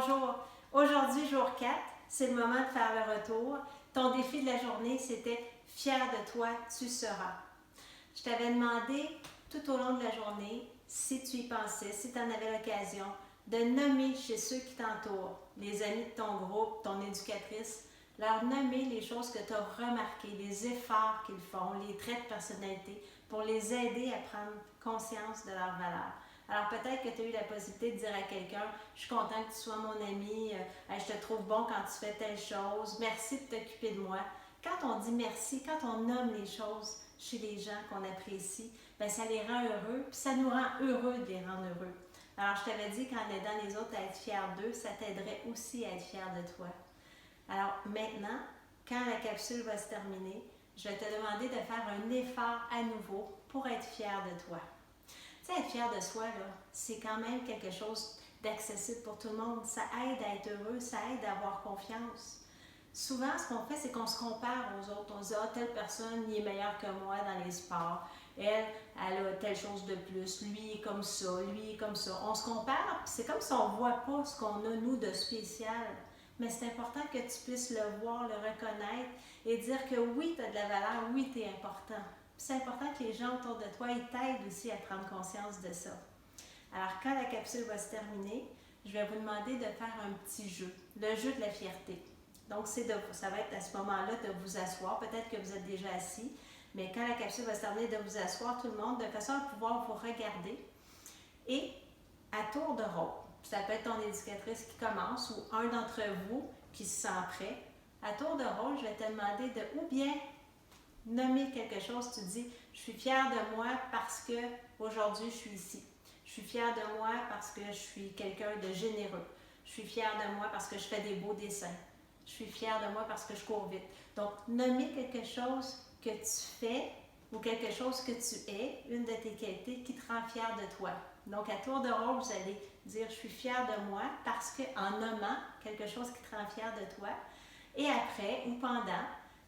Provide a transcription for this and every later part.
Bonjour! Aujourd'hui, jour 4, c'est le moment de faire le retour. Ton défi de la journée, c'était « Fier de toi, tu seras ». Je t'avais demandé tout au long de la journée, si tu y pensais, si tu en avais l'occasion, de nommer chez ceux qui t'entourent, les amis de ton groupe, ton éducatrice, leur nommer les choses que tu as remarquées, les efforts qu'ils font, les traits de personnalité, pour les aider à prendre conscience de leurs valeurs. Alors peut-être que tu as eu la possibilité de dire à quelqu'un « Je suis content que tu sois mon ami, je te trouve bon quand tu fais telle chose, merci de t'occuper de moi ». Quand on dit merci, quand on nomme les choses chez les gens qu'on apprécie, bien, ça les rend heureux, puis ça nous rend heureux de les rendre heureux. Alors je t'avais dit qu'en aidant les autres à être fiers d'eux, ça t'aiderait aussi à être fier de toi. Alors maintenant, quand la capsule va se terminer, je vais te demander de faire un effort à nouveau pour être fier de toi. Tu sais, être fier de soi, là, c'est quand même quelque chose d'accessible pour tout le monde. Ça aide à être heureux, ça aide à avoir confiance. Souvent, ce qu'on fait, c'est qu'on se compare aux autres. On se dit « Ah, telle personne, il est meilleur que moi dans les sports. Elle a telle chose de plus. Lui, il est comme ça. Lui, il est comme ça. » On se compare, puis c'est comme si on ne voit pas ce qu'on a, nous, de spécial. Mais c'est important que tu puisses le voir, le reconnaître et dire que oui, tu as de la valeur, oui, tu es important. C'est important que les gens autour de toi ils t'aident aussi à prendre conscience de ça. Alors, quand la capsule va se terminer, je vais vous demander de faire un petit jeu, le jeu de la fierté. Donc, ça va être à ce moment-là de vous asseoir. Peut-être que vous êtes déjà assis, mais quand la capsule va se terminer, de vous asseoir tout le monde de façon à pouvoir vous regarder. Et à tour de rôle, ça peut être ton éducatrice qui commence ou un d'entre vous qui se sent prêt. À tour de rôle, je vais te demander de ou bien nommer quelque chose, tu dis « Je suis fière de moi parce que aujourd'hui je suis ici. Je suis fière de moi parce que je suis quelqu'un de généreux. Je suis fière de moi parce que je fais des beaux dessins. Je suis fière de moi parce que je cours vite. » Donc, nommer quelque chose que tu fais ou quelque chose que tu es, une de tes qualités qui te rend fière de toi. Donc, à tour de rôle, vous allez dire « Je suis fière de moi parce que » en nommant quelque chose qui te rend fière de toi. Et après ou pendant,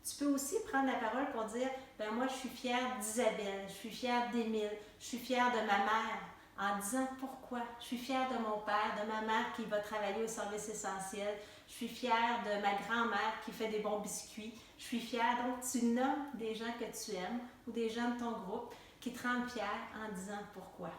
tu peux aussi prendre la parole pour dire « Ben moi, je suis fière d'Isabelle, je suis fière d'Émile, je suis fière de ma mère », en disant pourquoi. Je suis fière de mon père, de ma mère qui va travailler au service essentiel. Je suis fière de ma grand-mère qui fait des bons biscuits. Je suis fière. Donc, tu nommes des gens que tu aimes ou des gens de ton groupe qui te rendent fière en disant pourquoi.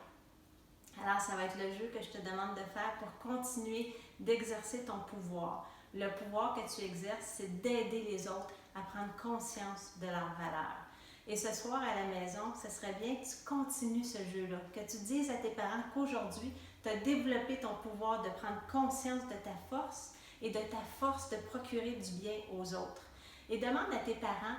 Alors, ça va être le jeu que je te demande de faire pour continuer d'exercer ton pouvoir. Le pouvoir que tu exerces, c'est d'aider les autres à prendre conscience de leurs valeurs. Et ce soir à la maison, ce serait bien que tu continues ce jeu-là, que tu dises à tes parents qu'aujourd'hui, tu as développé ton pouvoir de prendre conscience de ta force et de ta force de procurer du bien aux autres. Et demande à tes parents,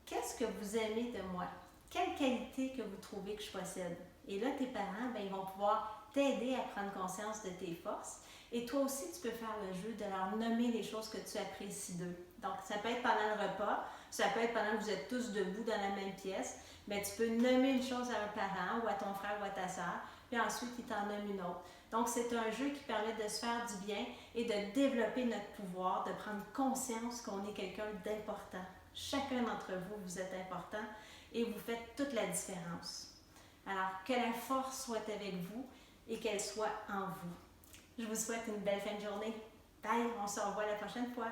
qu'est-ce que vous aimez de moi? Quelle qualité que vous trouvez que je possède? Et là, tes parents, ils vont pouvoir t'aider à prendre conscience de tes forces. Et toi aussi, tu peux faire le jeu de leur nommer les choses que tu apprécies d'eux. Donc, ça peut être pendant le repas, ça peut être pendant que vous êtes tous debout dans la même pièce, mais tu peux nommer une chose à un parent ou à ton frère ou à ta soeur, puis ensuite, il t'en nomme une autre. Donc, c'est un jeu qui permet de se faire du bien et de développer notre pouvoir, de prendre conscience qu'on est quelqu'un d'important. Chacun d'entre vous, vous êtes important et vous faites toute la différence. Alors, que la force soit avec vous et qu'elle soit en vous. Je vous souhaite une belle fin de journée. Bye, on se revoit la prochaine fois.